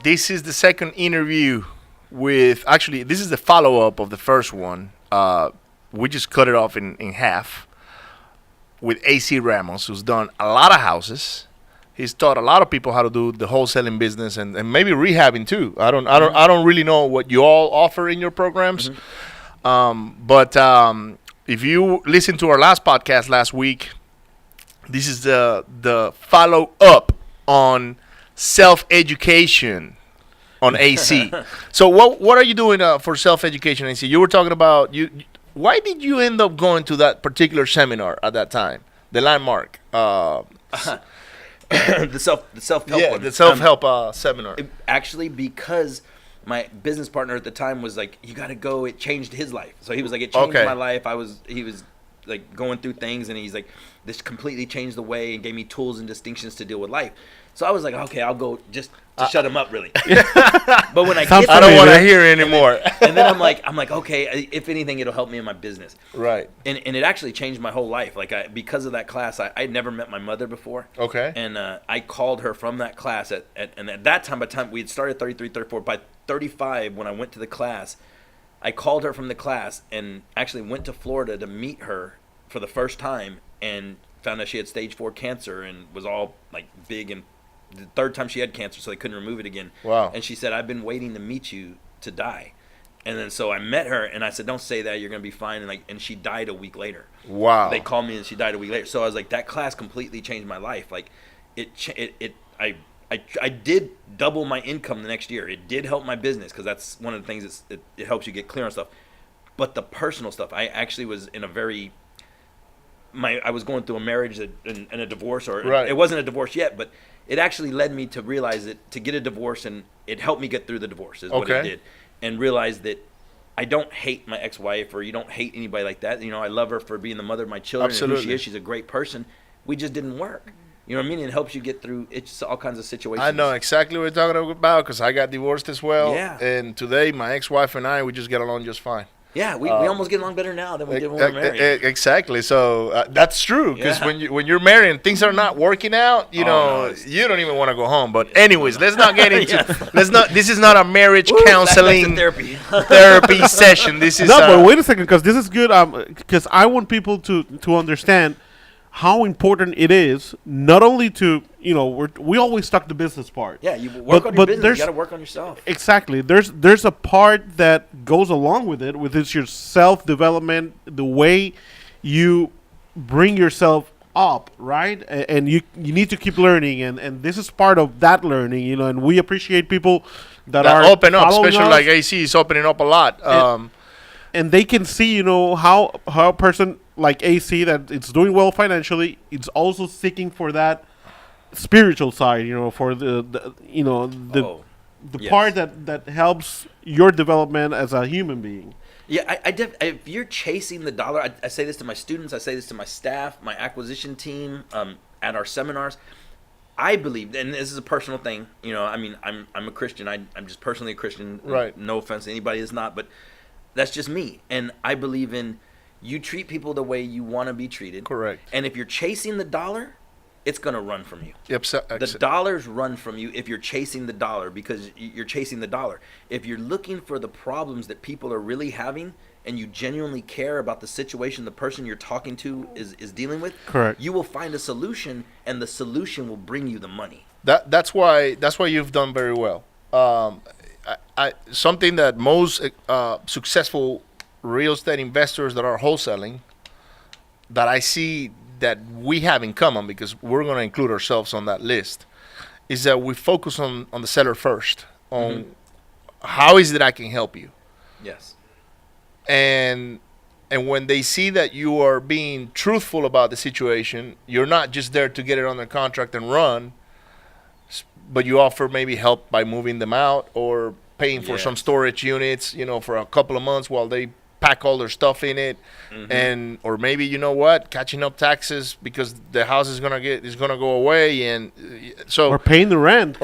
This is the second interview with. Actually, this is the follow up of the first one. We just cut it off in half with AC Ramos, who's done a lot of houses. He's taught a lot of people how to do the wholesaling business and maybe rehabbing too. I don't really know what you all offer in your programs. But if you listen to our last podcast last week, this is the follow up on self-education on AC. So what are you doing for self-education, AC? You were talking about why did you end up going to that particular seminar at that time? The landmark. The self-help one. The self-help seminar. Actually, because my business partner at the time was like, you got to go. It changed his life. So he was like, it changed my life. He was like going through things, and he's like, this completely changed the way and gave me tools and distinctions to deal with life. So I was like, okay, I'll go just to shut him up, really. But when I don't want to hear anymore. And then I'm like, okay, if anything, it'll help me in my business. Right. And it actually changed my whole life. Like because of that class, I had never met my mother before. Okay. And I called her from that class and at that time, by the time we had started 33, 34, by 35, when I went to the class, I called her from the class and actually went to Florida to meet her for the first time and found out she had stage 4 cancer and was all like big, and the third time she had cancer, so they couldn't remove it again. Wow. And she said, I've been waiting to meet you to die. And then so I met her and I said, don't say that, you're going to be fine. And she died a week later. Wow. They called me and she died a week later. So I was like, that class completely changed my life. Like I did double my income the next year. It did help my business because that's one of the things it helps you get clear on stuff. But the personal stuff, I actually was in a very I was going through a marriage and a divorce, or right. It wasn't a divorce yet, but it actually led me to realize that to get a divorce, and it helped me get through the divorce is what it did, and realize that I don't hate my ex-wife, or you don't hate anybody like that. You know, I love her for being the mother of my children. Absolutely. And who she is. She's a great person. We just didn't work. You know what I mean? It helps you get through all kinds of situations. I know exactly what you're talking about because I got divorced as well. Yeah. And today, my ex-wife and I, we just get along just fine. Yeah, we almost get along better now than we did when we were married. Exactly. So that's true because when you're married and things are not working out, you don't even want to go home. But anyways, let's not get into This is not a marriage counseling therapy session. This is but wait a second, because this is good. Because I want people to understand how important it is, not only to, we always talk the business part. Yeah, you work on your business, you got to work on yourself. Exactly. There's a part that goes along with it, which is your self-development, the way you bring yourself up, right? And you need to keep learning, and this is part of that learning, and we appreciate people that are open up, especially like AC is opening up a lot. And they can see, how a person like AC that it's doing well financially, it's also seeking for that spiritual side, for the part that helps your development as a human being. Yeah, if you're chasing the dollar, I say this to my students, I say this to my staff, my acquisition team, at our seminars. I believe, and this is a personal thing, I'm a Christian. I'm just personally a Christian. Right. No offense to anybody that's not, but that's just me. And I believe in you treat people the way you want to be treated. Correct. And if you're chasing the dollar, it's going to run from you. Yep. The dollars run from you if you're chasing the dollar, because you're chasing the dollar. If you're looking for the problems that people are really having and you genuinely care about the situation the person you're talking to is dealing with, correct, you will find a solution, and the solution will bring you the money. That's why you've done very well. Something that most successful real estate investors that are wholesaling that I see that we have in common, because we're going to include ourselves on that list, is that we focus on the seller first, on how is it I can help you. Yes. And when they see that you are being truthful about the situation, you're not just there to get it under contract and run, but you offer maybe help by moving them out or paying for some storage units, for a couple of months while they pack all their stuff in it, or maybe catching up taxes because the house is gonna go away, and so or paying the rent.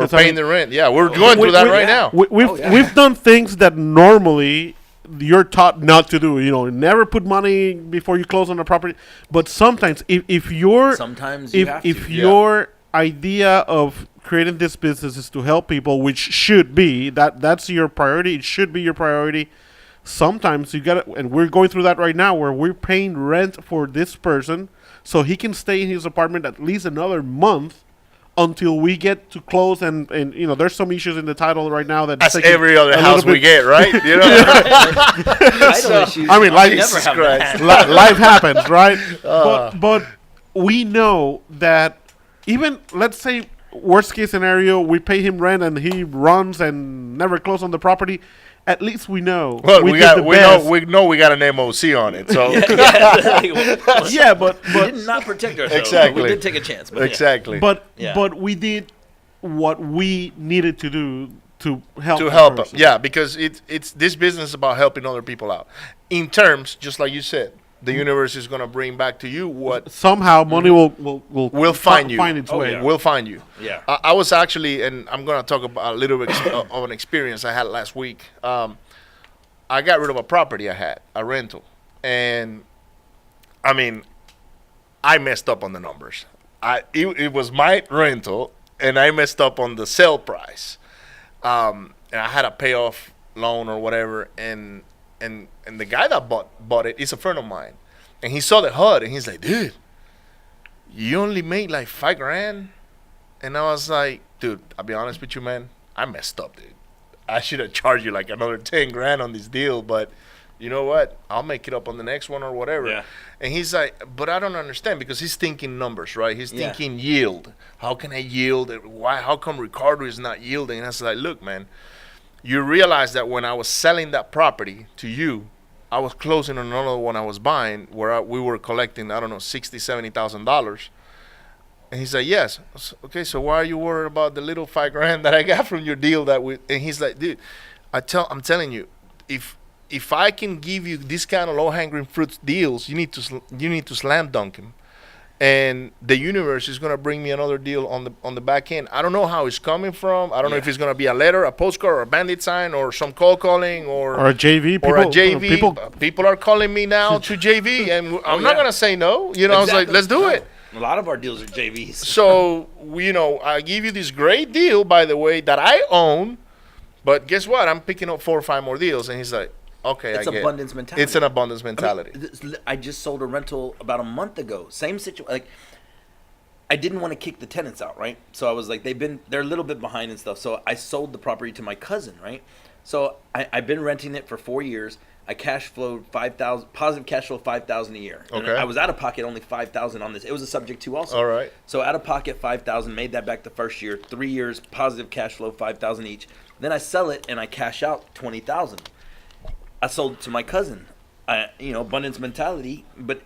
Yeah, we're going through that right now. We've done things that normally you're taught not to do. Never put money before you close on a property. But sometimes, if your idea of creating this business is to help people, which should be that's your priority. It should be your priority. Sometimes you got to, and we're going through that right now, where we're paying rent for this person so he can stay in his apartment at least another month until we get to close. And there's some issues in the title right now that that's every other house we get, right? Title issues. I mean, life, never have that. life happens, right? But we know that even, let's say, worst case scenario, we pay him rent and he runs and never close on the property. At least we know. Well, we know we got an MOC on it. So yeah, but we did not protect ourselves. Exactly. We did take a chance. But exactly. But we did what we needed to do to help. Them. Yeah, because it's this business is about helping other people out. In terms, just like you said, the universe is going to bring back to you what somehow money will find you. Find its way. Yeah. Will find you. Yeah. I was actually, and I'm going to talk about a little bit of an experience I had last week. I got rid of a property I had, a rental, and I mean, I messed up on the numbers. It was my rental, and I messed up on the sale price, and I had a payoff loan or whatever, and the guy that bought it is a friend of mine, and he saw the HUD and he's like, dude, you only made like $5,000, and I was like, dude, I'll be honest with you, man, I messed up, dude. I should have charged you like another $10,000 on this deal, but you know what? I'll make it up on the next one or whatever. Yeah. And he's like, but I don't understand, because he's thinking numbers, right? He's thinking yield. How can I yield? Why? How come Ricardo is not yielding? And I was like, look, man. You realize that when I was selling that property to you, I was closing on another one I was buying where we were collecting, I don't know, $60,000, $70,000. And he's like, yes. Okay, so why are you worried about the little $5,000 that I got from your deal and he's like, dude, I'm telling you, if I can give you this kind of low-hanging fruit deals, you need to slam dunk him. And the universe is going to bring me another deal on the back end. I don't know how it's coming from. I don't know if it's going to be a letter, a postcard, or a bandit sign, or some cold calling, or a JV. People are calling me now to JV, and I'm not going to say no. Exactly. I was like, let's do it. A lot of our deals are JVs. So, I give you this great deal, by the way, that I own, but guess what? I'm picking up 4 or 5 more deals, and he's like, okay, it's abundance mentality. It's an abundance mentality. I just sold a rental about a month ago. Same situation. Like, I didn't want to kick the tenants out, right? So I was like, they're a little bit behind and stuff. So I sold the property to my cousin, right? So I've been renting it for 4 years. I cash flowed $5,000, positive cash flow $5,000 a year. Okay. And I was out of pocket only $5,000 on this. It was a subject to also. All right. So out of pocket $5,000, made that back the first year. 3 years positive cash flow $5,000 each. Then I sell it and I cash out $20,000. I sold it to my cousin. Abundance mentality, but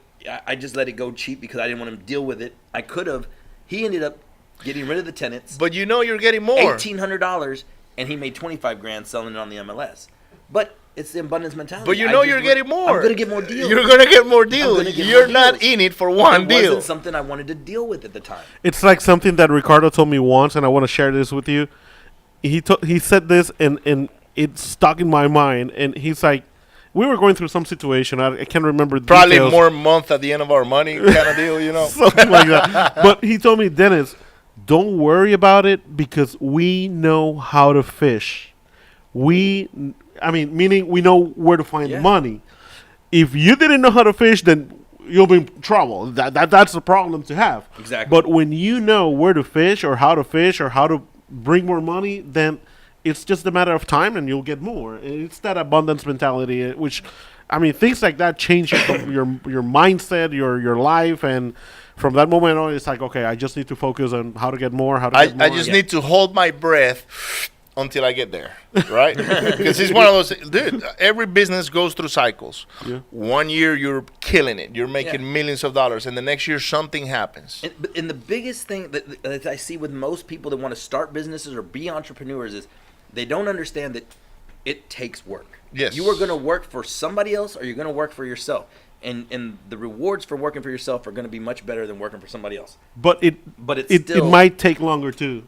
I just let it go cheap because I didn't want him to deal with it. I could have. He ended up getting rid of the tenants. But you're getting more. $1,800, and he made $25,000 selling it on the MLS. But it's the abundance mentality. But you're getting more. I'm gonna get more deals. You're gonna get more deals. You're not in it for one deal. It wasn't something I wanted to deal with at the time. It's like something that Ricardo told me once, and I want to share this with you. He said this, and it stuck in my mind. And he's like, we were going through some situation. I can't remember the Probably details. more month at the end of our money kind of deal, Something like that. But he told me, Dennis, don't worry about it because we know how to fish. Meaning we know where to find money. If you didn't know how to fish, then you'll be in trouble. That's the problem to have. Exactly. But when you know where to fish or how to bring more money, then it's just a matter of time and you'll get more. It's that abundance mentality, which, things like that change your mindset, your life, and from that moment on, it's like, okay, I just need to focus on how to get more, get more. I just need to hold my breath until I get there, right? Because it's one of those, dude, every business goes through cycles. Yeah. 1 year, you're killing it. You're making millions of dollars. And the next year, something happens. And the biggest thing that I see with most people that want to start businesses or be entrepreneurs is they don't understand that it takes work. Yes. You are going to work for somebody else or you're going to work for yourself. and the rewards for working for yourself are going to be much better than working for somebody else. But it's it still, might take longer too,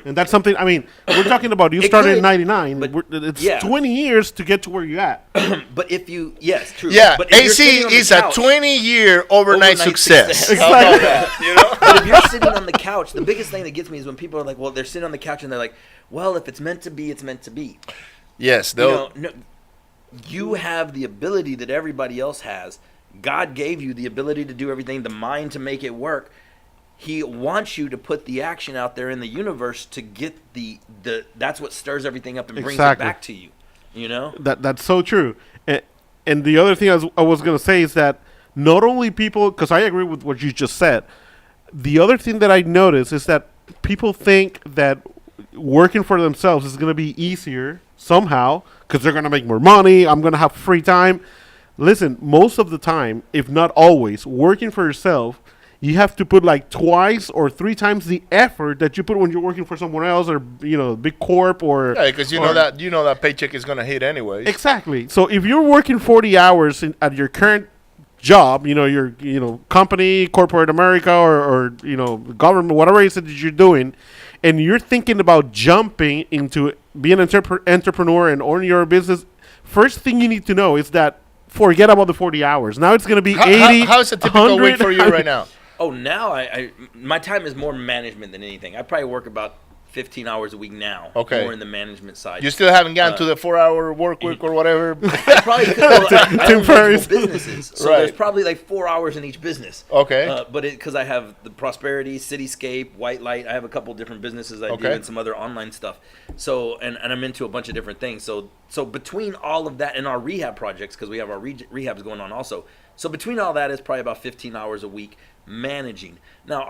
and that's something. I mean, we're talking about you started in '99, but it's 20 years to get to where you're at. But if you, yes, true. Yeah, but if AC is a 20-year overnight success. Exactly. You know? But if you're sitting on the couch, the biggest thing that gets me is when people are like, well, they're sitting on the couch and they're like, well, if it's meant to be, it's meant to be. Yes, though. You have the ability that everybody else has. God gave you the ability to do everything, the mind to make it work. He wants you to put the action out there in the universe to get the that's what stirs everything up and brings it back to you. You know? That's so true. And the other thing I was going to say is that not only people, because I agree with what you just said, the other thing that I notice is that people think that working for themselves is going to be easier somehow because they're going to make more money. I'm going to have free time. Listen, most of the time, if not always, working for yourself, you have to put like twice or 3 times the effort that you put when you're working for someone else or, big corp or... Yeah, because you know that paycheck is going to hit anyway. Exactly. So if you're working 40 hours at your current job, your company, corporate America or government, whatever it is that you're doing, and you're thinking about jumping into being an entrepreneur and owning your business, first thing you need to know is that forget about the 40 hours. Now it's going to be 80. How's a typical week for you right now? Oh, now my time is more management than anything. I probably work about 15 hours a week now. Okay. More in the management side. You still haven't gotten to the 4-hour work week or whatever? I probably could. I own multiple businesses. So there's probably like 4 hours in each business. Okay. But because I have the Prosperity, Cityscape, White Light, I have a couple different businesses I do and some other online stuff. So, and I'm into a bunch of different things. So between all of that and our rehab projects, because we have our rehabs going on also. So between all that is probably about 15 hours a week managing. Now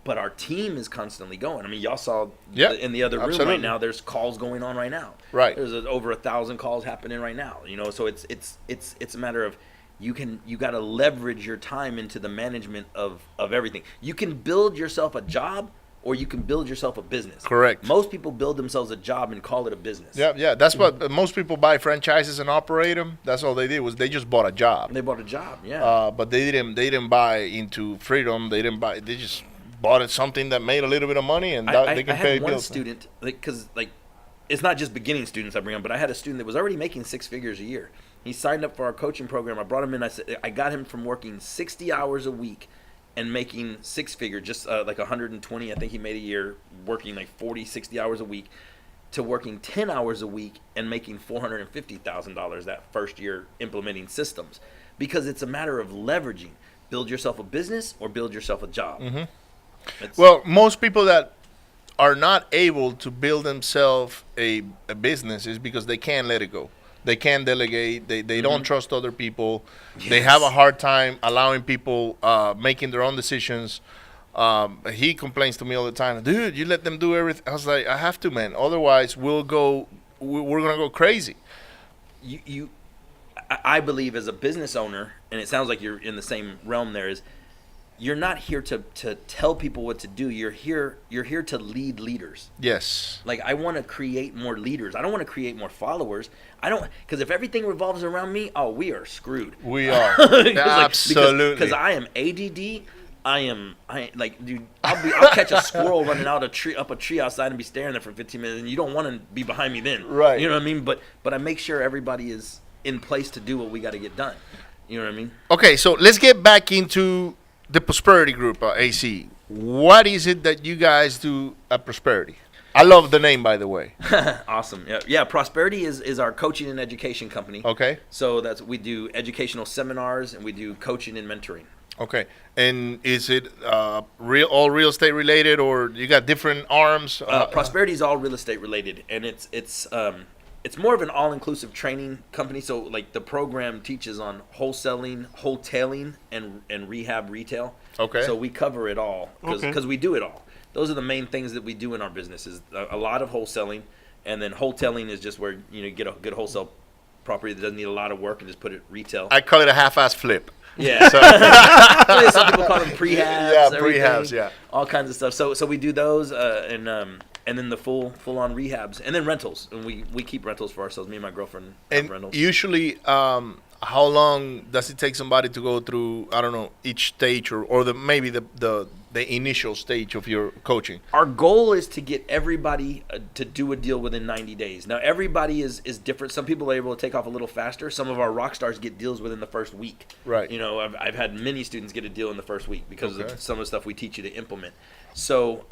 our team is constantly going. I mean, y'all saw in the other room right now. There's calls going on right now. Right. There's over 1,000 calls happening right now. So it's a matter of you got to leverage your time into the management of everything. You can build yourself a job, or you can build yourself a business. Correct. Most people build themselves a job and call it a business. Yeah. That's what most people buy franchises and operate them. That's all they did was they just bought a job. They bought a job, yeah. But they didn't buy into freedom. They just bought it something that made a little bit of money and they can pay bills. I had one student, because it's not just beginning students I bring on, but I had a student that was already making 6 figures a year. He signed up for our coaching program. I brought him in. I got him from working 60 hours a week and making 6 figures, just like 120, I think he made a year, working like 40, 60 hours a week, to working 10 hours a week and making $450,000 that first year implementing systems. Because it's a matter of leveraging. Build yourself a business or build yourself a job. Mm-hmm. Well, most people that are not able to build themselves a business is because they can't let it go. They can't delegate. They don't trust other people. Yes. They have a hard time allowing people making their own decisions. He complains to me all the time, dude, you let them do everything. I was like, I have to, man. Otherwise, we're going to go crazy. I believe as a business owner, and it sounds like you're in the same realm there, is you're not here to tell people what to do. You're here to lead leaders. Yes. Like, I want to create more leaders. I don't want to create more followers. Because if everything revolves around me, we are screwed. We are. Absolutely. Because I am ADD. Dude, I'll catch a squirrel running up a tree outside and be staring there for 15 minutes, and you don't want to be behind me then. Right. You know what I mean? But I make sure everybody is in place to do what we got to get done. You know what I mean? Okay, so let's get back into the Prosperity Group, AC. What is it that you guys do at Prosperity? I love the name, by the way. Awesome. Yeah. Prosperity is our coaching and education company. Okay. So we do educational seminars and we do coaching and mentoring. Okay. And is it all real estate related, or you got different arms? Prosperity is all real estate related, and it's more of an all-inclusive training company. So like the program teaches on wholesaling, and rehab retail. Okay. So we cover it all because we do it all. Those are the main things that we do in our business. Is a lot of wholesaling, and then wholesaling is just where you get a good wholesale property that doesn't need a lot of work and just put it retail. I call it a half-ass flip. Yeah. Some people call them prehabs. Yeah, prehabs. Yeah. All kinds of stuff. So we do those, and then the full-on rehabs, and then rentals. And we keep rentals for ourselves. Me and my girlfriend have and rentals. usually, how long does it take somebody to go through, I don't know, each stage, or maybe the initial stage of your coaching? Our goal is to get everybody to do a deal within 90 days. Now, everybody is different. Some people are able to take off a little faster. Some of our rock stars get deals within the first week. Right. You know, I've had many students get a deal in the first week because Okay. of some of the stuff we teach you to implement. So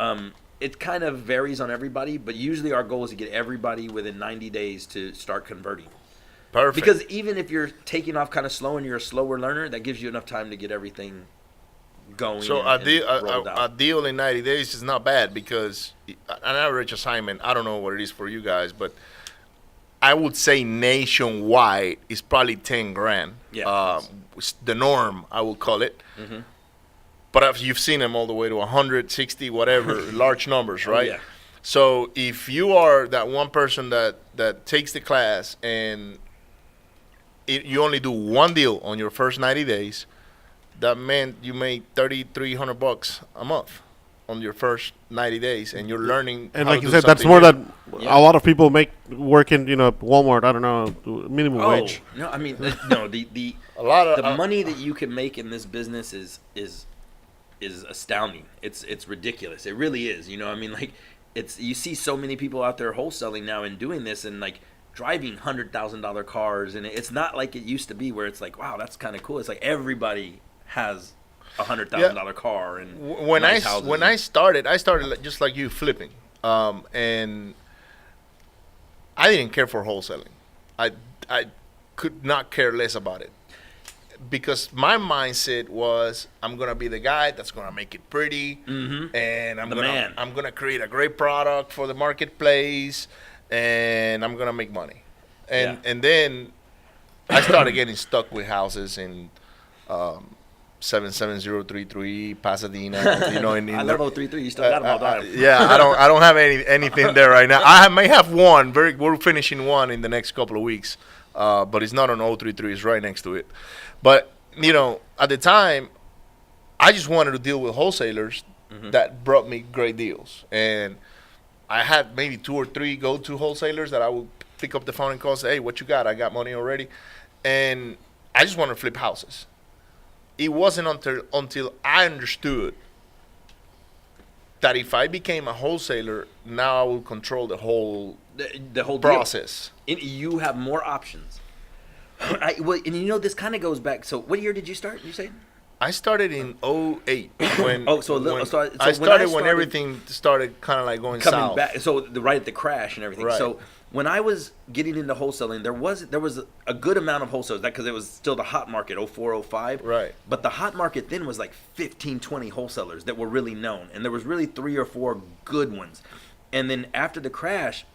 it kind of varies on everybody, but usually our goal is to get everybody within 90 days to start converting. Perfect. Because even if you're taking off kind of slow and you're a slower learner, that gives you enough time to get everything going. So and rolled a out. deal in 90 days is not bad, because an average assignment, I don't know what it is for you guys, but I would say nationwide is probably 10 grand. Yeah. The norm, I would call it. Mhm. But if you've seen them all the way to 160, whatever, large numbers, right? Oh, yeah. So if you are that one person that takes the class and you only do one deal on your first 90 days, that meant you made $3,300 a month on your first 90 days, and you're learning. And how like to you do said, that's something more new. than Yeah. a lot of people make working, Walmart. I don't know, minimum Oh wage. no! I mean, no. The A lot of the money that you can make in this business is astounding. It's ridiculous. It really is. You know, I mean, like, you see so many people out there wholesaling now and doing this and like driving $100,000 cars, and it's not like it used to be where it's like, wow, that's kind of cool. It's like everybody has $100,000 car and when nice houses. I started just like you, flipping, and I didn't care for wholesaling. I could not care less about it, because my mindset was, I'm gonna be the guy that's gonna make it pretty, and I'm gonna create a great product for the marketplace, and I'm gonna make money, and then I started getting stuck with houses in 77033 Pasadena. You know, in I love 033. You still got them all time. yeah, I don't have anything there right now. I may have one. We're finishing one in the next couple of weeks, but it's not on 033. It's right next to it. But at the time, I just wanted to deal with wholesalers that brought me great deals, and I had maybe 2 or 3 go-to wholesalers that I would pick up the phone and call, say, "Hey, what you got? I got money already," and I just wanted to flip houses. It wasn't until I understood that if I became a wholesaler, now I will control the whole The whole process. deal. You have more options. And this kind of goes back. So, what year did you start? You say? I started in 08. When, Oh, so a little- when so I when started I when started everything started kind of like going Coming south. back, so right at the crash and everything. Right. So when I was getting into wholesaling, there was a good amount of wholesalers, because it was still the hot market, 04, 05. Right. But the hot market then was like 15, 20 wholesalers that were really known, and there was really 3 or 4 good ones. And then after the crash,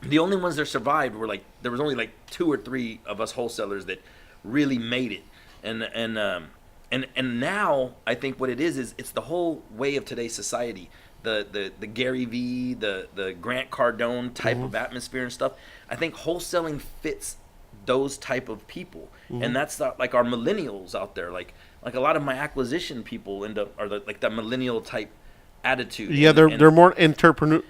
the only ones that survived were there was only 2 or 3 of us wholesalers that really made it. And now I think what it is it's the whole way of today's society. The Gary V, the Grant Cardone type of atmosphere and stuff. I think wholesaling fits those type of people, and that's like our millennials out there. Like a lot of my acquisition people are like that millennial type attitude. Yeah, and they're more entrepreneurial.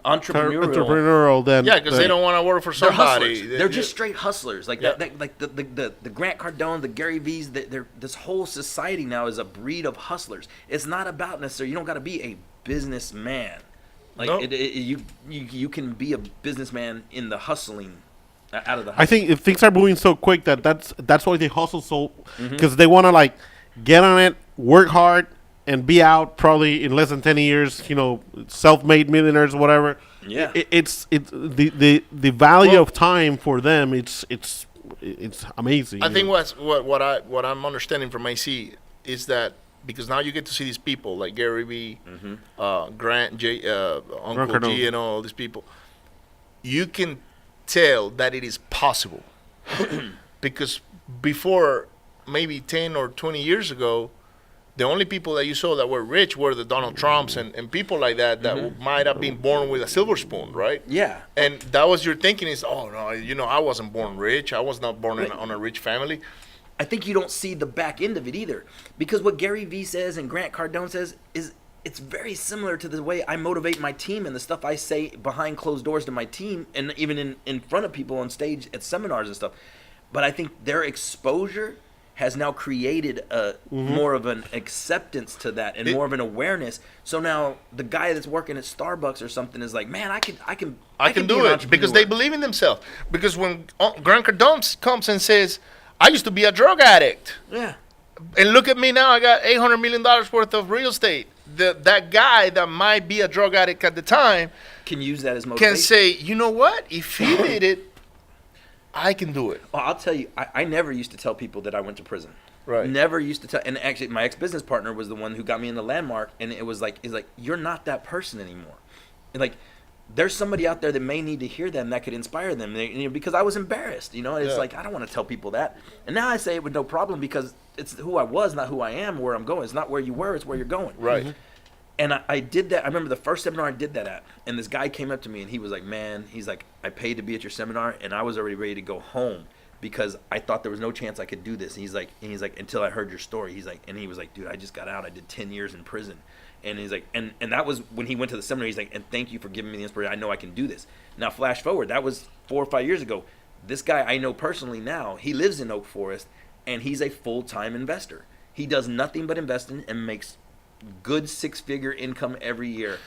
entrepreneurial than Yeah, because they don't want to work for They're somebody. hustlers. They're just straight hustlers. Like Yeah. like the Grant Cardone, the Gary V's. This whole society now is a breed of hustlers. It's not about necessarily. You don't got to be a businessman. Like No. you can be a businessman in the hustling, out of the. I think if things are moving so quick that's why they hustle so, because they want to get on it, work hard, and be out probably in less than 10 years. Self-made millionaires, whatever. Yeah. It's the value of time for them. It's amazing. I think what I'm understanding from AC is that, because now you get to see these people like Gary V, Grant, Uncle Ricardo. G, and all these people. You can tell that it is possible, because before, maybe 10 or 20 years ago, the only people that you saw that were rich were the Donald Trumps and people like that might have been born with a silver spoon, right? Yeah. And that was your thinking is, oh, no, I wasn't born rich. I was not born on a rich family. I think you don't see the back end of it either, because what Gary Vee says and Grant Cardone says is it's very similar to the way I motivate my team and the stuff I say behind closed doors to my team, and even in front of people on stage at seminars and stuff. But I think their exposure has now created a more of an acceptance to that and more of an awareness. So now the guy that's working at Starbucks or something is like, man, I can do be an it because they entrepreneur." believe in themselves. Because when Grant Cardone comes and says, I used to be a drug addict, Yeah. and look at me now, I got $800 million worth of real estate. That guy that might be a drug addict at the time Can use that as motivation. can say, you know what? If he did it, I can do it. Well, I'll tell you, I never used to tell people that I went to prison. Right. Never used to tell. And actually, my ex-business partner was the one who got me in the Landmark, and it was like, you're not that person anymore. And like, there's somebody out there that may need to hear them that could inspire them. Because I was embarrassed, and it's like, I don't want to tell people that. And now I say it with no problem because it's who I was, not who I am, where I'm going. It's not where you were, it's where you're going. Right. And I did that. I remember the first seminar I did that at. And this guy came up to me and he was like, man, he's like, I paid to be at your seminar. And I was already ready to go home because I thought there was no chance I could do this. And he's like, until I heard your story. He was like, dude, I just got out. I did 10 years in prison. And he's like, and that was when he went to the seminar. He's like, and thank you for giving me the inspiration. I know I can do this. Now, flash forward. That was 4 or 5 years ago. This guy I know personally now, he lives in Oak Forest and he's a full-time investor. He does nothing but investing and makes good 6-figure income every year.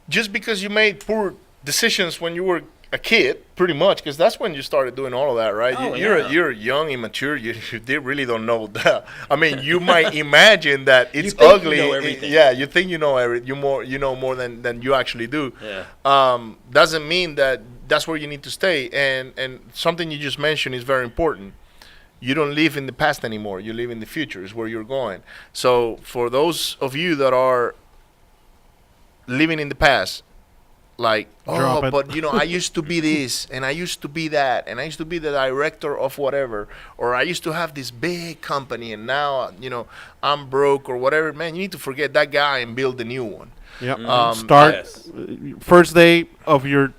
Just Because you made poor decisions when you were a kid, pretty much, because that's when you started doing all of that, right? Oh, You're young, immature. You really don't know that. I mean, you might imagine that it's You think you ugly. know everything. You think you know everything. You know more than you actually do. Yeah. Doesn't mean that that's where you need to stay. And something you just mentioned is very important. You don't live in the past anymore. You live in the future. Is where you're going. So for those of you that are living in the past, like, Drop oh, it. but I used to be this, and I used to be that, and I used to be the director of whatever, or I used to have this big company, and now, I'm broke or whatever. Man, you need to forget that guy and build a new one. Yep. Start Yes. first day of your.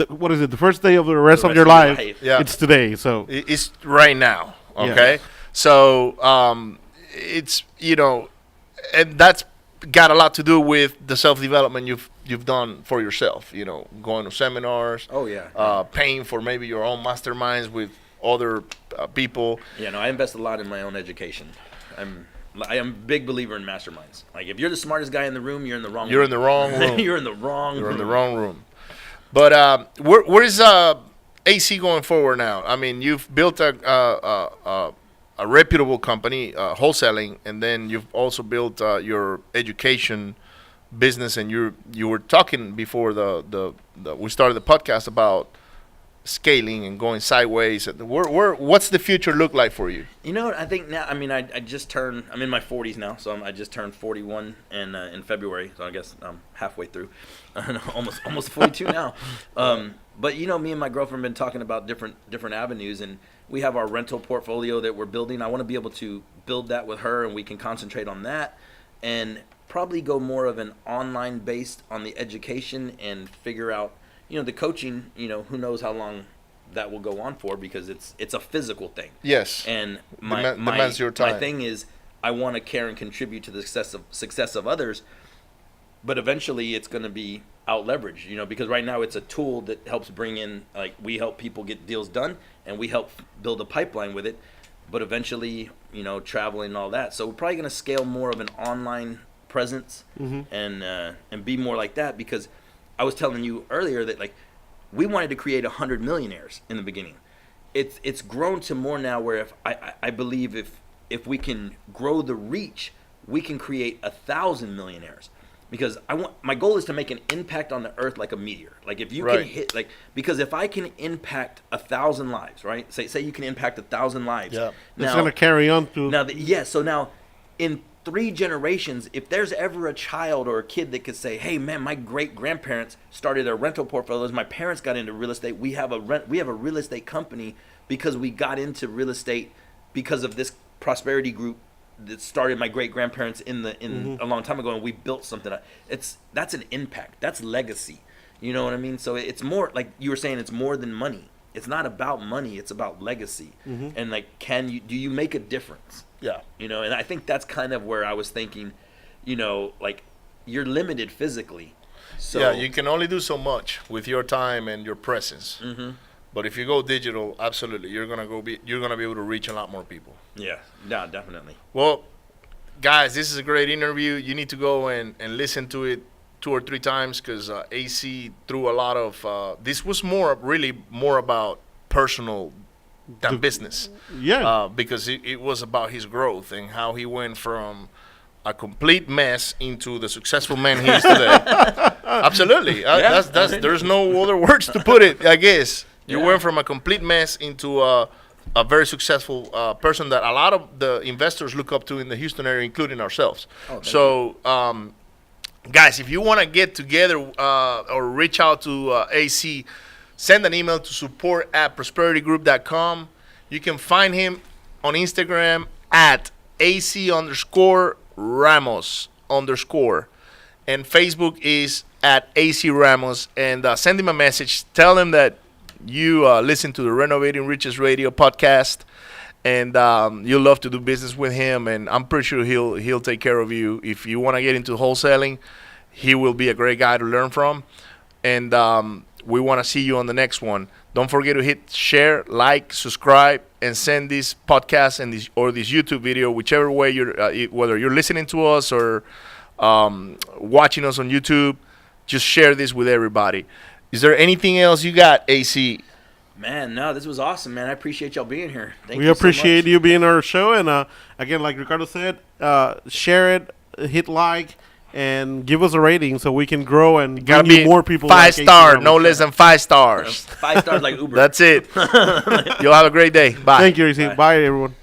What is it? The first day of the rest of your life. Yeah. It's today. So It's right now, okay? Yeah. So it's, and that's got a lot to do with the self-development you've done for yourself, going to seminars, Oh, yeah. paying for maybe your own masterminds with other people. Yeah, no, I invest a lot in my own education. I am a big believer in masterminds. Like, if you're the smartest guy in the room, you're in the wrong You're room. in the wrong room. You're in the wrong You're room. in the wrong room. But where is AC going forward now? I mean, you've built a reputable company, wholesaling, and then you've also built your education business. And you were talking before we started the podcast about scaling and going sideways. What's the future look like for you? You know what? I think now, I mean, I just turned, I'm in my 40s now, so I just turned 41 in February, so I guess I'm halfway through. almost 42 now. But, me and my girlfriend have been talking about different avenues, and we have our rental portfolio that we're building. I want to be able to build that with her, and we can concentrate on that, and probably go more of an online based on the education and figure out, the coaching, who knows how long that will go on for, because it's a physical thing. Yes. And demands your time. my thing is, I want to care and contribute to the success of others, but eventually it's going to be out leveraged, because right now it's a tool that helps bring in, like, we help people get deals done and we help build a pipeline with it, but eventually, traveling and all that. So we're probably going to scale more of an online presence and be more like that, because I was telling you earlier that, like, we wanted to create 100 millionaires in the beginning. It's grown to more now where if I believe if we can grow the reach, we can create 1,000 millionaires. Because my goal is to make an impact on the earth like a meteor. Like, if you can hit, like, because if I can impact 1,000 lives, right? Say you can impact 1,000 lives. Yeah. it's going to carry on to. Now, so now in 3 generations, if there's ever a child or a kid that could say, "Hey, man, my great grandparents started their rental portfolios. My parents got into real estate. We have a real estate company because we got into real estate because of this prosperity group that started my great grandparents in a long time ago, and we built something." That's an impact. That's legacy. You know what I mean? So it's more like you were saying. It's more than money. It's not about money. It's about legacy. And, like, do you make a difference? Yeah. And I think that's kind of where I was thinking, like, you're limited physically. So yeah, you can only do so much with your time and your presence. But if you go digital, absolutely, you're gonna be able to reach a lot more people. Yeah, definitely. Well, guys, this is a great interview. You need to go and listen to it 2 or 3 times because AC threw a lot of. This was really more about personal than business. Yeah. Because it was about his growth and how he went from a complete mess into the successful man he is today. Absolutely. There's no other words to put it, I guess. You went from a complete mess into a very successful person that a lot of the investors look up to in the Houston area, including ourselves. So, guys, if you want to get together or reach out to AC, send an email to support@prosperitygroup.com. You can find him on Instagram at AC_Ramos_. And Facebook is at AC Ramos. And send him a message. Tell him that you listen to the Renovating Riches Radio podcast, and you'll love to do business with him. And I'm pretty sure he'll take care of you. If you want to get into wholesaling, he will be a great guy to learn from. And we want to see you on the next one. Don't forget to hit share, like, subscribe, and send this podcast and this YouTube video, whichever way whether you're listening to us or watching us on YouTube. Just share this with everybody. Is there anything else you got, AC? Man, no, this was awesome, man. I appreciate y'all being here. Thank We you appreciate so much. you being on our show. And again, like Ricardo said, share it, hit like, and give us a rating so we can grow and Gotta bring you be more people. 5 like AC star, Ramos. no less than 5 stars. 5 stars like Uber. That's it. You'll have a great day. Bye. Thank you, AC. Bye. Bye, everyone.